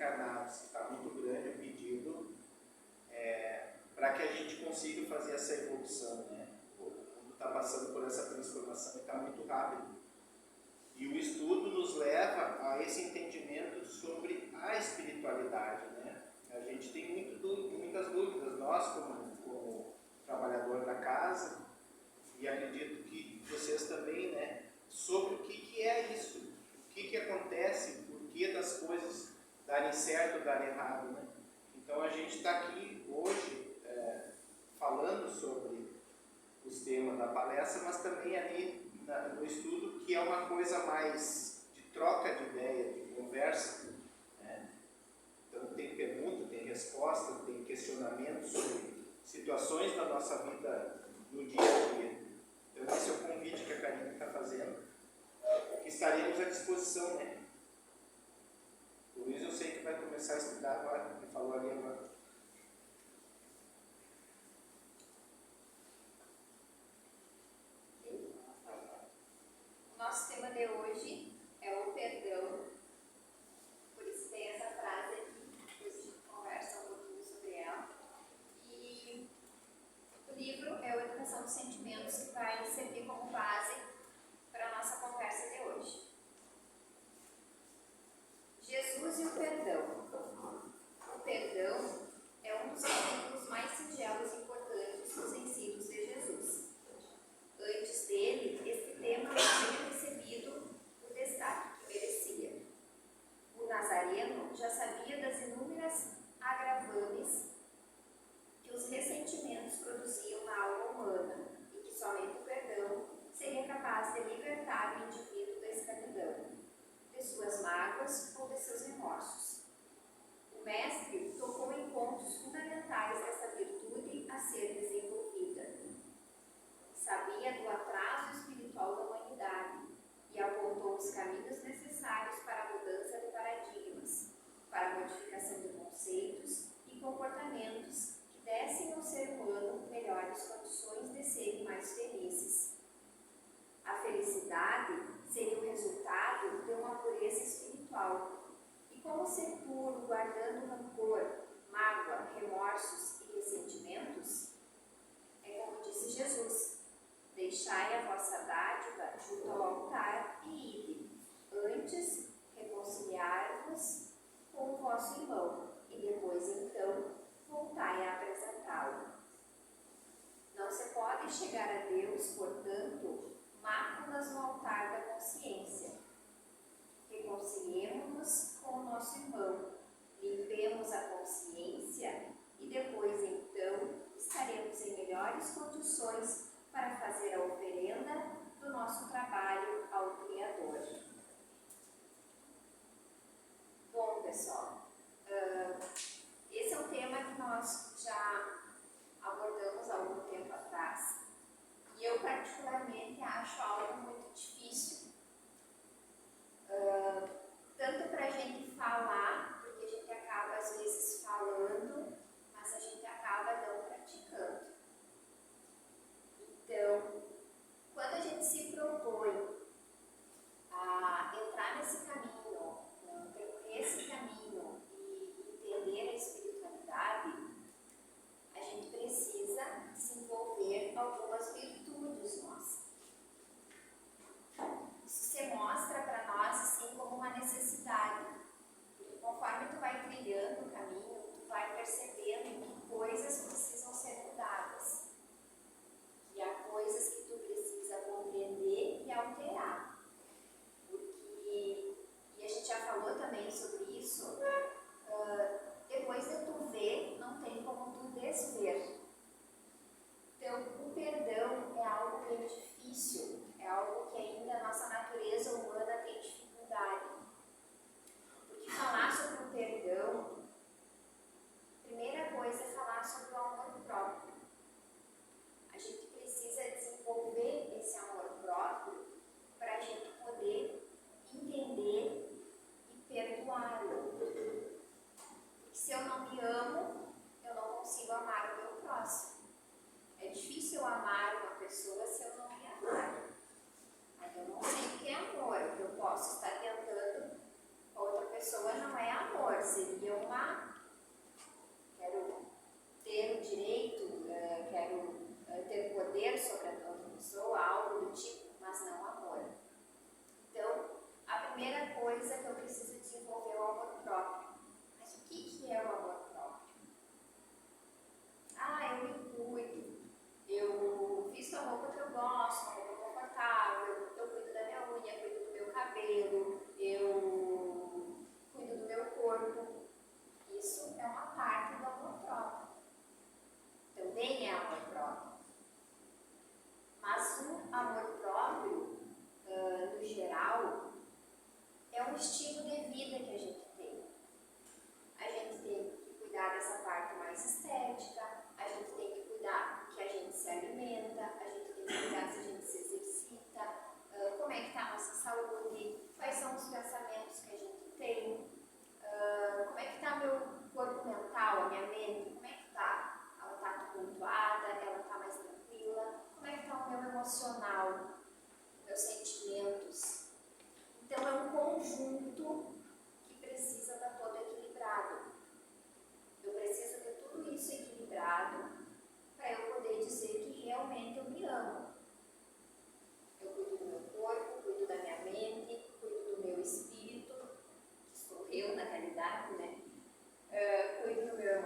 encarnados, que está muito grande o pedido para que a gente consiga fazer essa evolução, né? O mundo está passando por essa transformação e está muito rápido. E o estudo nos leva a esse entendimento sobre a espiritualidade, né? A gente tem muitas dúvidas, nós como trabalhador da casa, e acredito que vocês também, né? Sobre o que é isso, o que acontece, por que das coisas darem certo ou darem errado, né? Então a gente está aqui hoje falando sobre os temas da palestra, mas também ali no estudo, que é uma coisa mais de troca de ideia, de conversa, né? Então tem pergunta, tem resposta, tem questionamento sobre situações da nossa vida no dia a dia. Então esse é o convite que a Karine está fazendo, que estaremos à disposição, né? O Luiz eu sei que vai começar a estudar agora, ele falou ali agora. Nosso tema de hoje é o perdão, por isso tem essa frase aqui, depois a gente conversa um pouquinho sobre ela. E o livro é o Educação dos Sentimentos, que vai servir como base para a nossa conversa de hoje. Jesus e o perdão. O perdão é um dos exemplos mais singelos e importantes dos ensinos de Jesus. Antes dele, este tema não tinha recebido o destaque que merecia. O Nazareno já sabia das inúmeras agravantes que os ressentimentos produziam na alma humana e que somente o perdão seria capaz de libertar o indivíduo da escravidão, de suas mágoas ou de seus remorsos. O mestre tocou em pontos fundamentais dessa virtude a ser desenvolvida. Sabia do atraso espiritual da humanidade e apontou os caminhos necessários para a mudança de paradigmas, para a modificação de conceitos e comportamentos que dessem ao ser humano melhores condições de serem mais felizes. A felicidade seria o resultado de uma pureza espiritual. E como ser puro, guardando rancor, mágoa, remorsos e ressentimentos? É como disse Jesus: deixai a vossa dádiva junto ao altar e ide. Antes, reconciliar-vos com o vosso irmão, e depois, então, voltai a apresentá-lo. Não se pode chegar a Deus, portanto, máculas no altar da consciência. Reconciliemo-nos com o nosso irmão, limpemos a consciência e depois, então, estaremos em melhores condições para fazer a oferenda do nosso trabalho ao Criador. Bom, pessoal, esse é um tema que nós já abordamos há algum tempo atrás e eu particularmente acho algo muito difícil, tanto para a gente falar, porque a gente acaba às vezes falando, mas a gente acaba não praticando. Então, quando a gente se propõe a entrar nesse caminho, percorrer esse caminho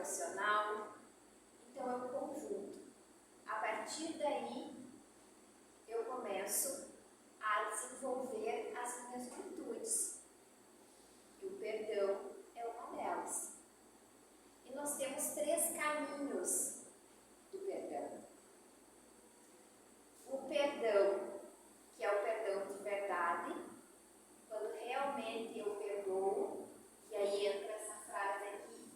emocional. Então é um conjunto. A partir daí, eu começo a desenvolver as minhas virtudes. E o perdão é uma delas. E nós temos 3 caminhos do perdão. O perdão, que é o perdão de verdade, quando realmente eu perdoo, e aí entra essa frase aqui,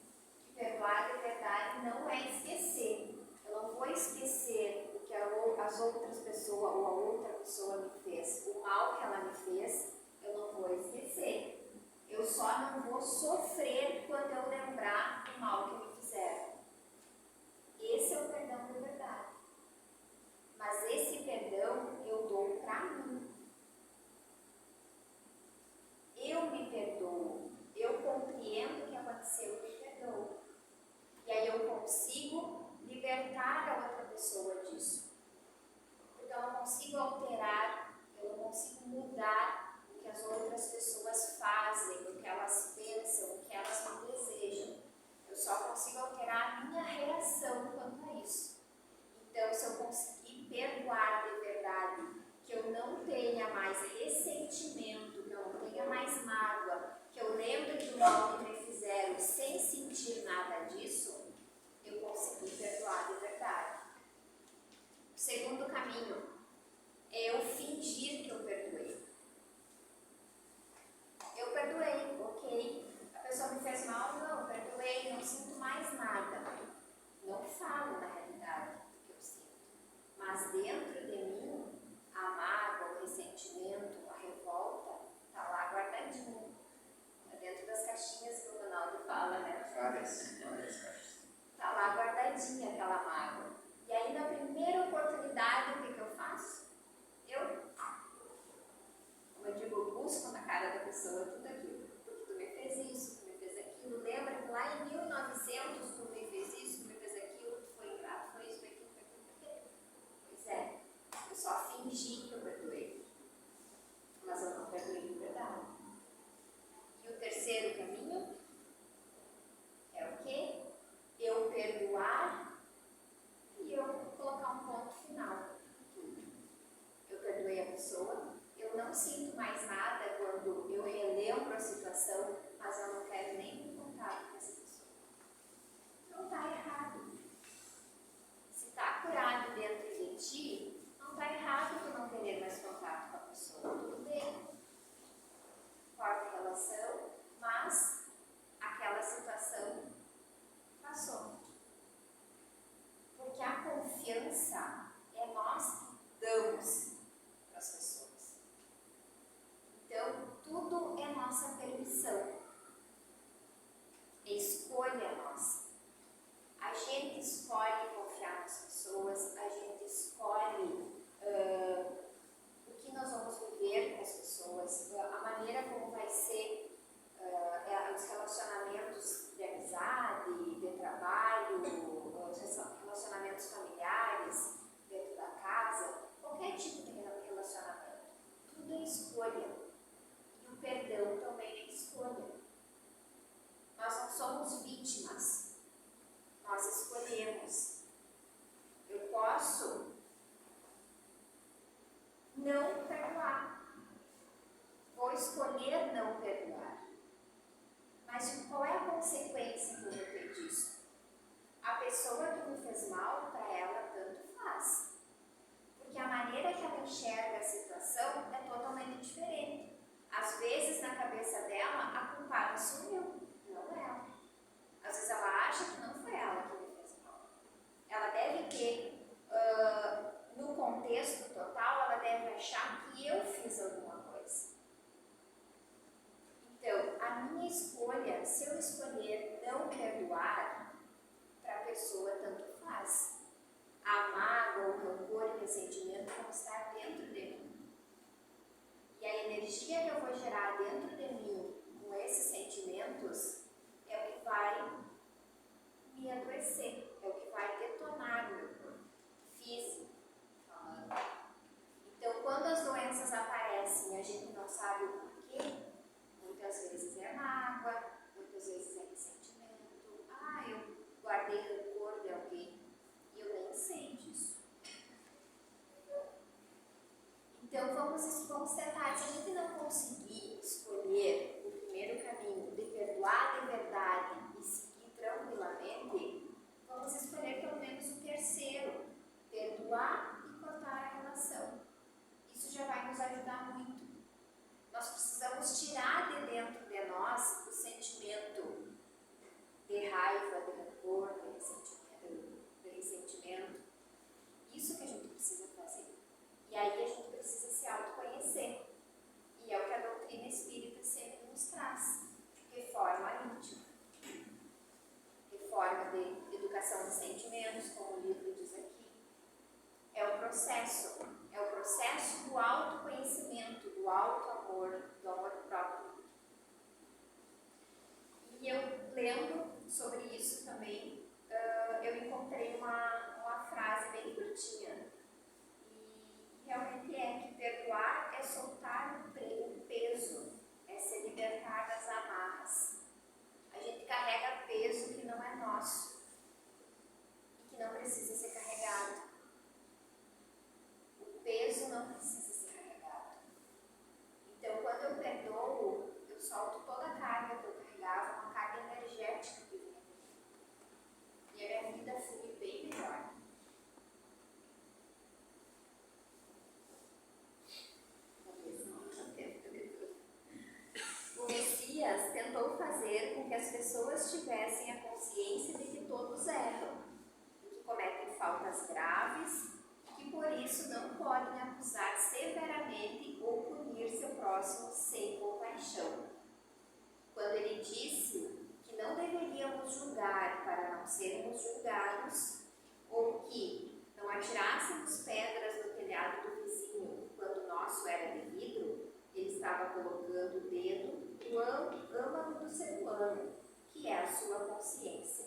que perdoar de verdade não é esquecer. Eu não vou esquecer o que as outras pessoas ou a outra pessoa me fez, o mal que ela me fez, eu não vou esquecer. Eu só não vou sofrer quando eu lembrar do mal que me fizeram. Esse é o perdão de verdade. Mas esse perdão eu dou para mim. Eu me perdoo. Eu compreendo o que aconteceu e me perdoo. E aí eu consigo libertar a outra pessoa disso. Porque eu não consigo alterar, eu não consigo mudar o que as outras pessoas fazem, o que elas pensam, o que elas me desejam. Eu só consigo alterar a minha reação quanto a isso. Então, se eu conseguir perdoar de verdade, que eu não tenha mais ressentimento, que eu não tenha mais mágoa, que eu lembre do mal que me fizeram sem sentir nada disso, eu consegui perdoar de verdade. O segundo caminho é eu fingir que eu perdoei. Eu perdoei, ok. A pessoa me fez mal, não, perdoei, não sinto mais nada. Não falo na realidade o que eu sinto. Mas dentro de mim, a mágoa, o ressentimento, a revolta, está lá guardadinho. Dentro das caixinhas que o Ronaldo fala, né? Várias caixas. Está lá guardadinha aquela mágoa. E aí, na primeira oportunidade, o que eu faço? Como eu digo, busco na cara da pessoa tudo aquilo. Porque tu me fez isso, tu me fez aquilo. Lembra que lá em 1900 tu me fez isso, tu me fez aquilo, tu foi ingrato, foi isso, foi aquilo, foi aquilo, foi aquilo. Pois é, eu só fingi que eu perdoei. Mas eu não perdoei de verdade. E o terceiro caminho é o quê? Eu perdoar e eu colocar um ponto final. Eu perdoei a pessoa, eu não sinto mais nada quando eu relembro a situação, mas eu não quero nem me contato com essa pessoa. Não está errado. Se está curado dentro de ti, não está errado tu não querer mais contato com a pessoa. Tudo bem. Corta a relação, mas aquela situação passou. Porque a confiança é nós que damos para as pessoas. Então, tudo é nossa permissão. É escolha nossa. A gente escolhe confiar nas pessoas, a gente escolhe o que nós vamos viver com as pessoas, a maneira como vai ser os relacionamentos de amizade, de trabalho, os relacionamentos familiares, dentro da casa, qualquer tipo de relacionamento. Tudo é escolha. E o perdão também é escolha. Nós não somos vítimas. Nós escolhemos. Eu posso não perdoar. Vou escolher não perdoar. Mas qual é a consequência que eu vou ter disso? A pessoa que me fez mal, para ela, tanto faz. Porque a maneira que ela enxerga a situação é totalmente diferente. Às vezes, na cabeça dela, a culpada sou eu, não ela. Às vezes, ela acha que não foi ela que me fez mal. Ela deve ter, no contexto total, ela deve achar que eu fiz alguma coisa. Então, a minha escolha, se eu escolher não perdoar, para a pessoa tanto faz. A mágoa, o rancor e o ressentimento vão estar dentro de mim. E a energia que eu vou gerar dentro de mim com esses sentimentos é o que vai me adoecer, é o que vai detonar o meu corpo físico falando. Então, quando as doenças aparecem e a gente não sabe o porquê, muitas vezes é mágoa, muitas vezes é ressentimento. Eu lendo sobre isso também, eu encontrei uma frase bem curtinha. E realmente é que perdoar é soltar o peso, é se libertar das amarras. A gente carrega peso que não é nosso e que não precisa ser carregado. O peso não precisa ser carregado. Então, quando eu perdoo, eu solto toda a carga que eu carregava, uma carga energética que vinha de mim. E a minha vida flui bem melhor. O Messias tentou fazer com que as pessoas tivessem a consciência de que todos erram, de que cometem faltas graves e que por isso não podem acusar severamente ou punir seu próximo sem compaixão. Quando ele disse que não deveríamos julgar para não sermos julgados, ou que não atirássemos pedras no telhado do vizinho quando o nosso era de vidro, ele estava colocando o dedo no âmago do ser humano, que é a sua consciência.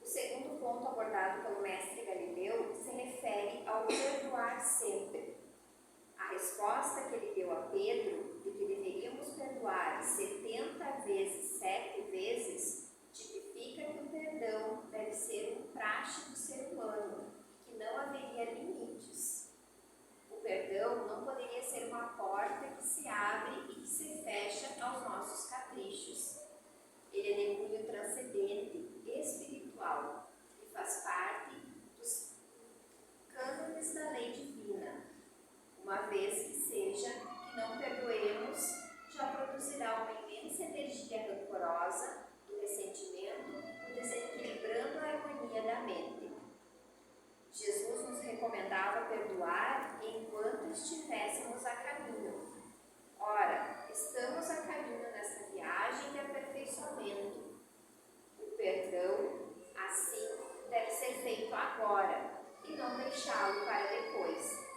O segundo ponto abordado pelo mestre Galileu se refere ao perdoar sempre. A resposta que ele deu a Pedro de que deveríamos perdoar 70 vezes, 7 vezes, tipifica que o perdão deve ser um praxe do ser humano, que não haveria limites. O perdão não poderia ser uma porta que se abre e que se fecha aos nossos caprichos. Ele é de cunho transcendente, espiritual, e faz parte dos cânones da lei divina. Uma vez que seja que não perdoemos, já produzirá uma imensa energia rancorosa do ressentimento, desequilibrando a harmonia da mente. Jesus nos recomendava perdoar enquanto estivéssemos a caminho. Ora, estamos a caminho nessa viagem de aperfeiçoamento. O perdão, assim, deve ser feito agora e não deixá-lo para depois.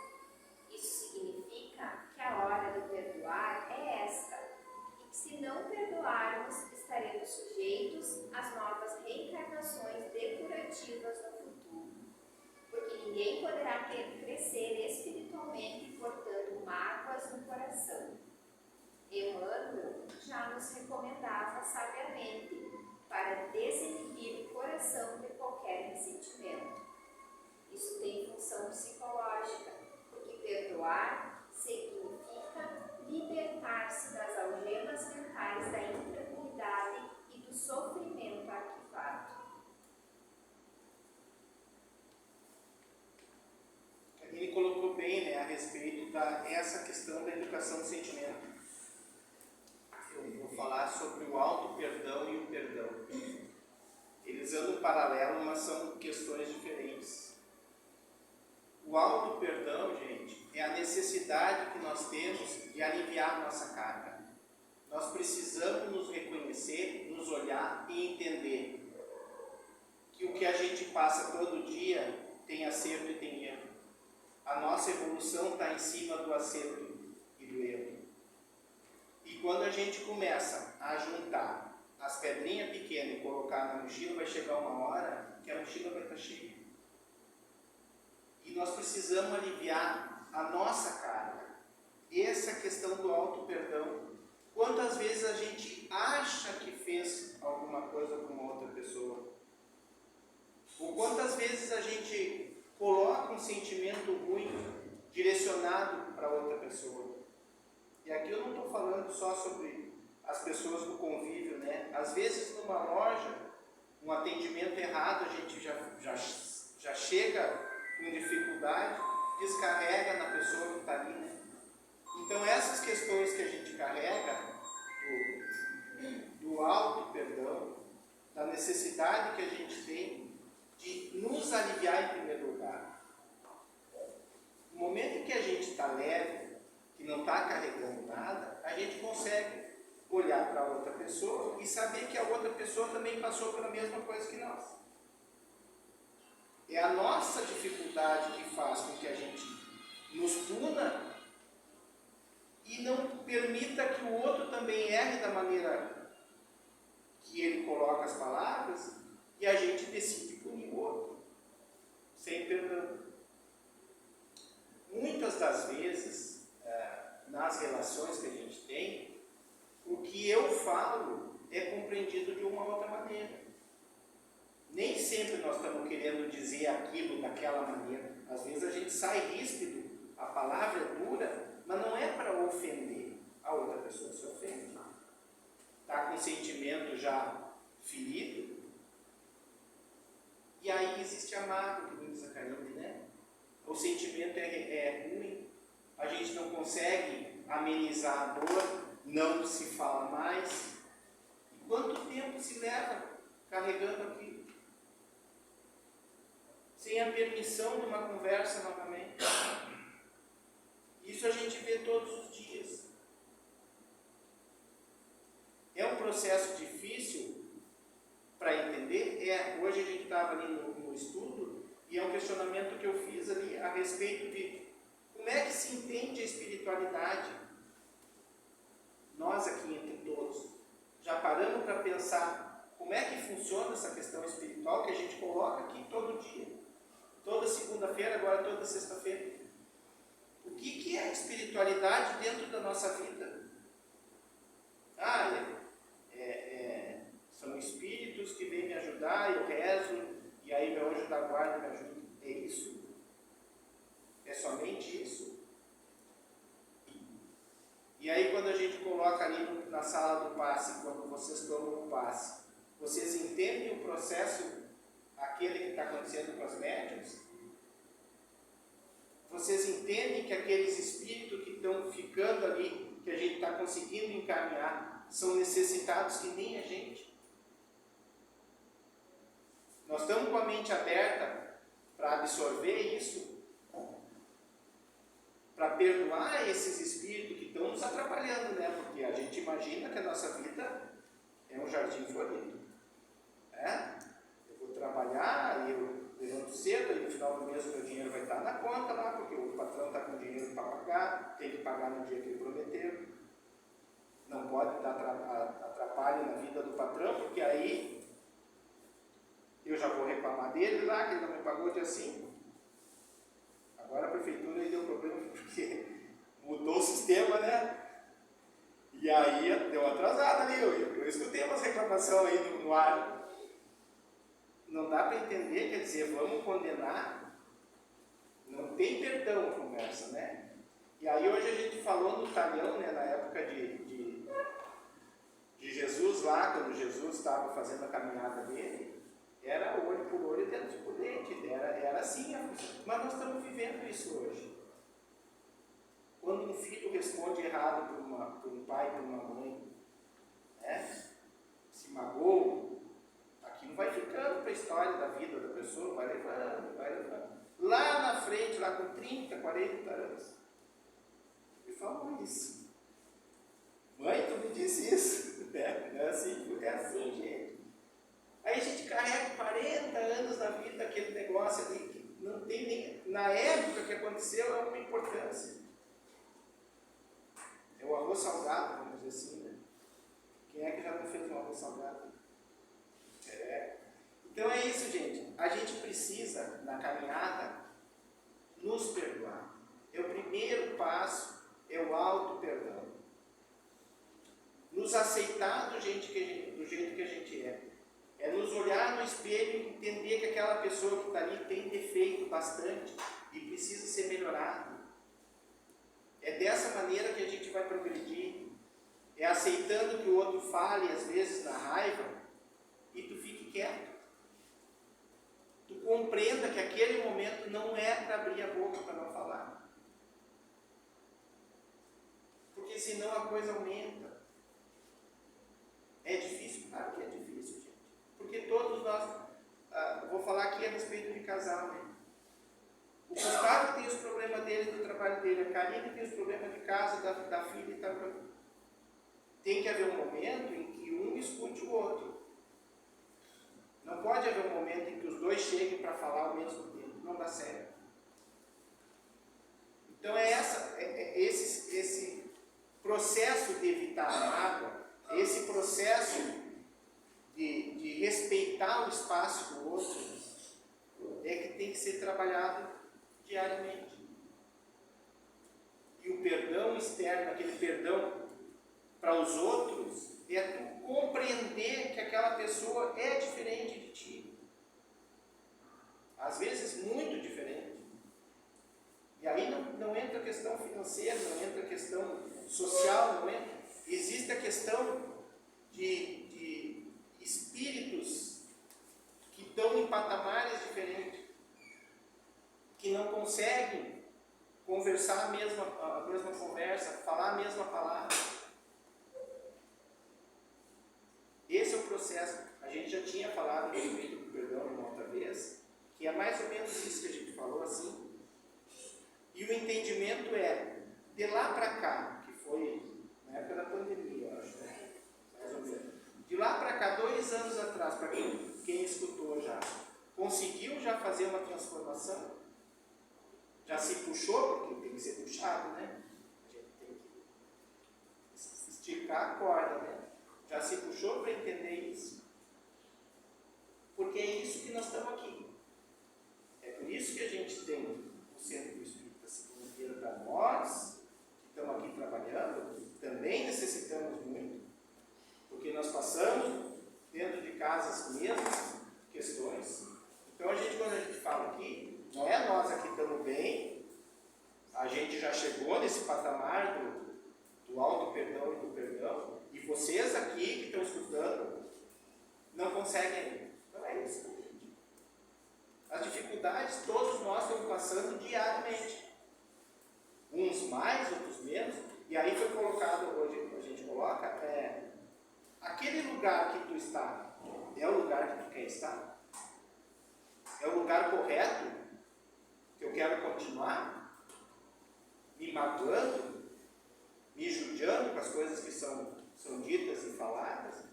Isso significa que a hora de perdoar é esta, e que se não perdoarmos, estaremos sujeitos às novas reencarnações depurativas no futuro, porque ninguém poderá crescer espiritualmente portando mágoas no coração. Emmanuel já nos recomendava sabiamente para desinibir o coração de qualquer ressentimento. Isso tem função psicológica, porque perdoar significa libertar-se das algemas mentais da intranquilidade e do sofrimento arquivado. Ele colocou bem, né, a respeito dessa questão da educação do sentimento. Eu vou falar sobre o auto-perdão e o perdão. Eles andam em paralelo, mas são questões diferentes. O auto-perdão, gente, é a necessidade que nós temos de aliviar nossa carga. Nós precisamos nos reconhecer, nos olhar e entender que o que a gente passa todo dia tem acerto e tem erro. A nossa evolução está em cima do acerto e do erro. E quando a gente começa a juntar as pedrinhas pequenas e colocar na mochila, vai chegar uma hora que a mochila vai estar cheia. E nós precisamos aliviar a nossa carga. Essa questão do auto-perdão. Quantas vezes a gente acha que fez alguma coisa com uma outra pessoa? Ou quantas vezes a gente coloca um sentimento ruim direcionado para outra pessoa? E aqui eu não estou falando só sobre as pessoas do convívio, né? Às vezes numa loja, um atendimento errado, a gente já chega com dificuldade, descarrega na pessoa que está ali, né? Então essas questões que a gente carrega do auto-perdão, da necessidade que a gente tem de nos aliviar em primeiro lugar. No momento em que a gente está leve, que não está carregando nada, a gente consegue olhar para outra pessoa e saber que a outra pessoa também passou pela mesma coisa que nós. É a nossa dificuldade que faz com que a gente nos puna e não permita que o outro também erre da maneira que ele coloca as palavras, e a gente decide punir o outro, sem perdão. Muitas das vezes, nas relações que a gente tem, o que eu falo é compreendido de uma outra maneira. Nem sempre nós estamos querendo dizer aquilo daquela maneira. Às vezes a gente sai ríspido, a palavra é dura, mas não é para ofender. A outra pessoa se ofende. Está com o sentimento já ferido. E aí existe amargo, que diz a Karine, né? O sentimento é ruim, a gente não consegue amenizar a dor, não se fala mais. E quanto tempo se leva carregando aquilo? Sem a permissão de uma conversa novamente. Isso a gente vê todos os dias. É um processo difícil para entender? Hoje a gente estava ali no estudo e é um questionamento que eu fiz ali a respeito de como é que se entende a espiritualidade. Nós aqui entre todos já paramos para pensar como é que funciona essa questão espiritual que a gente coloca aqui todo dia, toda segunda-feira, agora toda sexta-feira. O que é a espiritualidade dentro da nossa vida? São espíritos que vêm me ajudar, eu rezo, e aí meu anjo da guarda me ajuda. É isso? É somente isso? E aí quando a gente coloca ali na sala do passe, quando vocês tomam o passe, vocês entendem o processo, aquele que está acontecendo com as médiuns? Vocês entendem que aqueles espíritos que estão ficando ali, que a gente está conseguindo encaminhar, são necessitados que nem a gente? Nós estamos com a mente aberta para absorver isso, para perdoar esses espíritos que estão nos atrapalhando, né? Porque a gente imagina que a nossa vida é um jardim florido. Eu vou trabalhar, eu levanto cedo, e no final do mês o meu dinheiro vai estar na conta lá, porque o patrão está com dinheiro para pagar, tem que pagar no dia que ele prometeu. Não pode dar atrapalho na vida do patrão, porque aí eu já vou reclamar dele lá, que ele não me pagou dia 5. Agora a prefeitura aí deu problema, porque mudou o sistema, né? E aí deu atrasado ali, eu escutei umas reclamações aí no ar. Não dá para entender, quer dizer, vamos condenar? Não tem perdão a conversa, né? E aí hoje a gente falou no talhão, né, na época de Jesus lá, quando Jesus estava fazendo a caminhada dele, era olho por olho e dente por dente, era assim, mas nós estamos vivendo isso hoje. Quando um filho responde errado por um pai, por uma mãe, né, se magoou, aquilo vai ficando para a história da vida da pessoa, vai levando, vai levando. Lá na frente, lá com 30, 40 anos, ele falou isso. Mãe, tu me disse isso. É assim, gente. Aí a gente carrega 40 anos na vida aquele negócio ali que não tem nem, na época que aconteceu, é uma importância. É o arroz salgado, vamos dizer assim, né? Quem é que já não fez um arroz salgado? Então é isso, gente. A gente precisa, na caminhada, nos perdoar. O primeiro passo é o auto-perdão. Nos aceitar do jeito que a gente é. É nos olhar no espelho e entender que aquela pessoa que está ali tem defeito bastante e precisa ser melhorado. É dessa maneira que a gente vai progredir. É aceitando que o outro fale, às vezes, na raiva, e tu fique quieto. Tu compreenda que aquele momento não é para abrir a boca para não falar. Porque senão a coisa aumenta. É difícil? Claro que é difícil, gente. Porque todos nós, vou falar aqui a respeito de casal, né? O Gustavo tem os problemas dele, do trabalho dele, a Karine tem os problemas de casa, da filha e tal. Tem que haver um momento em que um escute o outro. Não pode haver um momento em que os dois cheguem para falar ao mesmo tempo. Não dá certo. Então esse processo de evitar a mágoa, esse processo de respeitar o espaço do outro, é que tem que ser trabalhado diariamente. E o perdão externo, aquele perdão para os outros, é tu compreender que aquela pessoa é diferente de ti. Às vezes muito diferente. E aí não entra a questão financeira, não entra a questão social, não entra. Existe a questão de espíritos que estão em patamares diferentes, que não conseguem conversar a mesma conversa, falar a mesma palavra. Esse é o processo. A gente já tinha falado a respeito do perdão uma outra vez, que é mais ou menos isso que a gente falou assim. E o entendimento é, de lá para cá, que foi na época da pandemia, eu acho, né? Mais ou menos. De lá para cá, 2 anos atrás, para quem escutou já, conseguiu já fazer uma transformação? Já se puxou, porque tem que ser puxado, né? A gente tem que esticar a corda, né? Já se puxou para entender isso? Porque é isso que nós estamos aqui. É por isso que a gente tem o Centro do Espírito segunda-feira para nós, que estamos aqui trabalhando, também necessitamos muito, porque nós passamos dentro de casa as mesmas questões. Então, quando a gente fala aqui, não é nós aqui estamos bem, a gente já chegou nesse patamar do auto-perdão e do perdão, e vocês aqui que estão escutando, não conseguem. Não é isso, gente. As dificuldades todos nós estamos passando diariamente. Uns mais, outros menos. E aí foi colocado, hoje a gente coloca, aquele lugar que tu está, é o lugar que tu quer estar? É o lugar correto que eu quero continuar? Me magoando? Me judiando com as coisas que são ditas e faladas?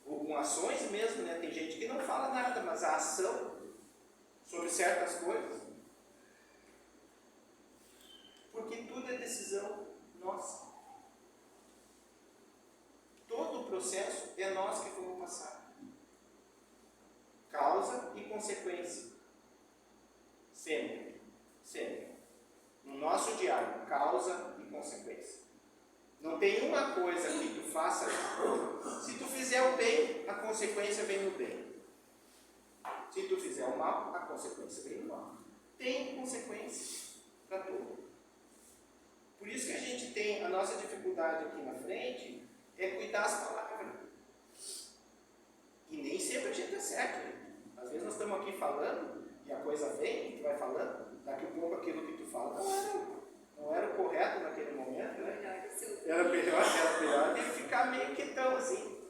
Ou com ações mesmo, né? Tem gente que não fala nada, mas a ação sobre certas coisas. Porque tudo é decisão nossa. Todo o processo é nós que vamos passar. Causa e consequência. Sempre. Sempre. No nosso diário, causa e consequência. Não tem uma coisa que tu faça. Se tu fizer o bem, a consequência vem no bem. Se tu fizer o mal, a consequência vem no mal. Tem consequência para tudo. Por isso que a gente tem, a nossa dificuldade aqui na frente é cuidar as palavras. E nem sempre a gente é certo. Né? Às vezes nós estamos aqui falando e a coisa vem, e tu vai falando, daqui a pouco aquilo que tu fala não era o correto naquele momento, né? Era melhor de ficar meio quietão assim.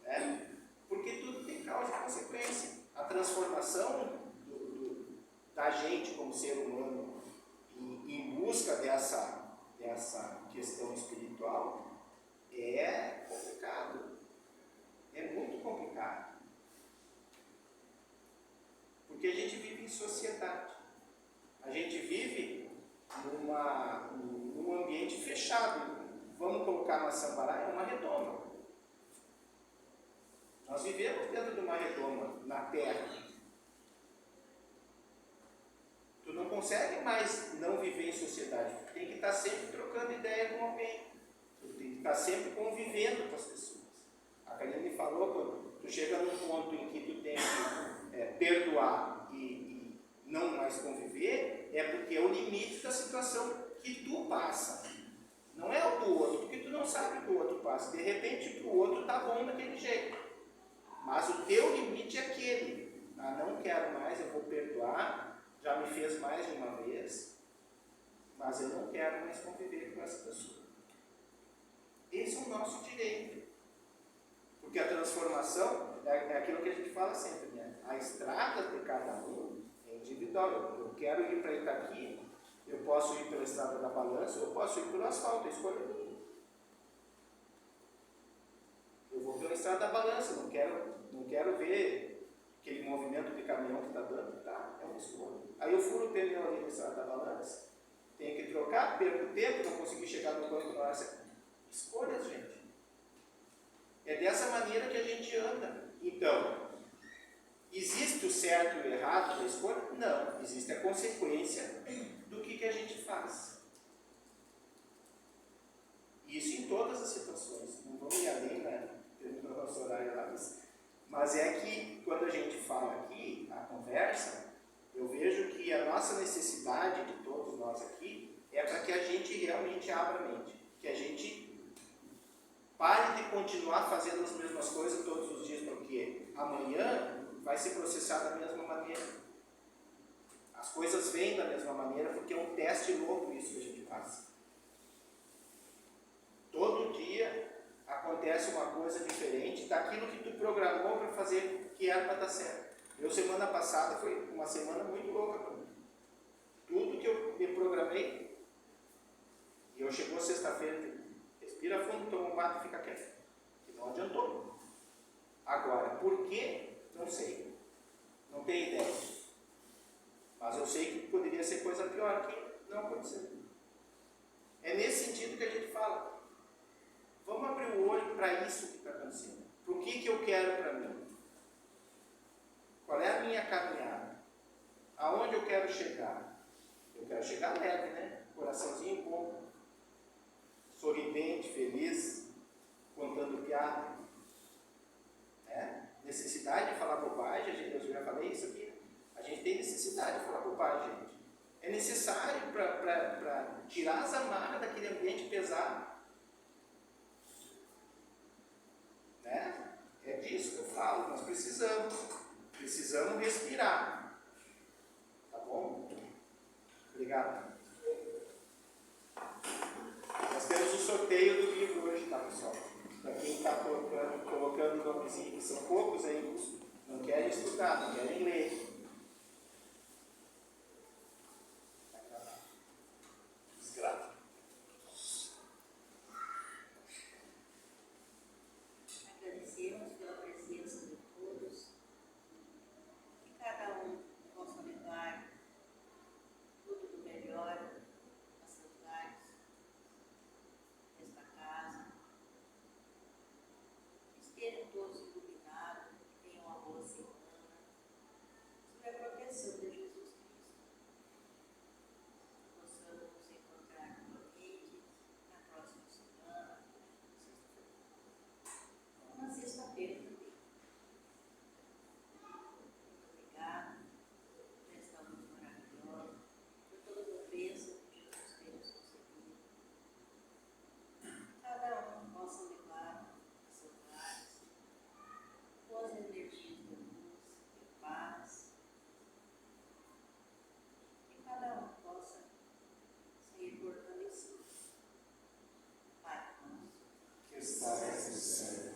Né? Porque tudo tem causa e consequência. A transformação da gente como ser humano em busca dessa questão espiritual é complicado. É muito complicado. Porque a gente vive em sociedade. A gente vive num ambiente fechado. Vamos colocar na Sambará, é uma redoma. Nós vivemos dentro de uma redoma na Terra. Tu não consegue mais não viver em sociedade. Tu tem que estar sempre trocando ideia com alguém. Tu tem que estar sempre convivendo com as pessoas. A Karine falou, quando tu chega num ponto em que tu tem que perdoar e não mais conviver, é porque é o limite da situação que tu passa. Não é o do outro, porque tu não sabe o que o outro passa. De repente, o outro está bom daquele jeito. Mas o teu limite é aquele. Não quero mais, eu vou perdoar. Já me fez mais de uma vez. Mas eu não quero mais conviver com essa pessoa. Esse é o nosso direito. Porque a transformação é aquilo que a gente fala sempre, né? A estrada de cada um é individual. Eu quero ir para Itaqui, eu posso ir pela estrada da balança, ou eu posso ir pelo asfalto, eu escolho a minha. Eu vou pela estrada da balança, não quero ver aquele movimento de caminhão que está dando, tá? É uma escolha. Aí eu furo o pneu ali na estrada da balança, Tenho que trocar, perco tempo, não consegui chegar no banco na hora. Escolhas, gente. É dessa maneira que a gente anda. Então, existe o certo e o errado da escolha? Não. Existe a consequência do que a gente faz. Isso em todas as situações. Não vamos ir além, né? Temos o nosso horário lá. Mas é que, quando a gente fala aqui, a conversa, eu vejo que a nossa necessidade de todos nós aqui é para que a gente realmente abra a mente. Que a gente pare de continuar fazendo as mesmas coisas todos os dias, porque amanhã vai ser processado da mesma maneira. As coisas vêm da mesma maneira, porque é um teste louco isso que a gente passa. Todo dia acontece uma coisa diferente daquilo que tu programou para fazer, que era para dar certo. Eu, semana passada, foi uma semana muito louca para mim. Tudo que eu me programei, e eu chegou sexta-feira, respira fundo, toma um mato e fica quieto. Que não adiantou. Agora, por quê? Não sei. Não tenho ideia. Mas eu sei que poderia ser coisa pior que não aconteceu. É nesse sentido que a gente fala. Vamos abrir o olho para isso que está acontecendo. Para o que eu quero para mim? Qual é a minha caminhada? Aonde eu quero chegar? Eu quero chegar leve, né? Coraçãozinho bom. Sorridente, feliz, contando piada. Necessidade de falar bobagem, eu já falei isso aqui. A gente tem necessidade de falar bobagem, gente. É necessário para tirar as amarras daquele ambiente pesado. Né? É disso que eu falo, nós precisamos respirar. Tá bom? Obrigado. Nós temos o sorteio do livro hoje, tá, pessoal? Para quem está colocando o nomezinho, que são poucos aí, não querem estudar, não querem ler. Desgraça. Agradecemos pela presença de todos, que cada um possa levar tudo do melhor a seus lares, nesta casa, estejam todos iluminados, que tenham uma boa semana, sob a proteção de Jesus Cristo. Possamos nos encontrar novamente na próxima semana, na sexta-feira também. Muito obrigada por esta luz maravilhosa, por todas as bênçãos que Jesus tem nos concedido. Cada um possa levar a seus lares boas energias de luz, de paz, que cada um possa sair fortalecido. Pai nosso, Que estás no céu.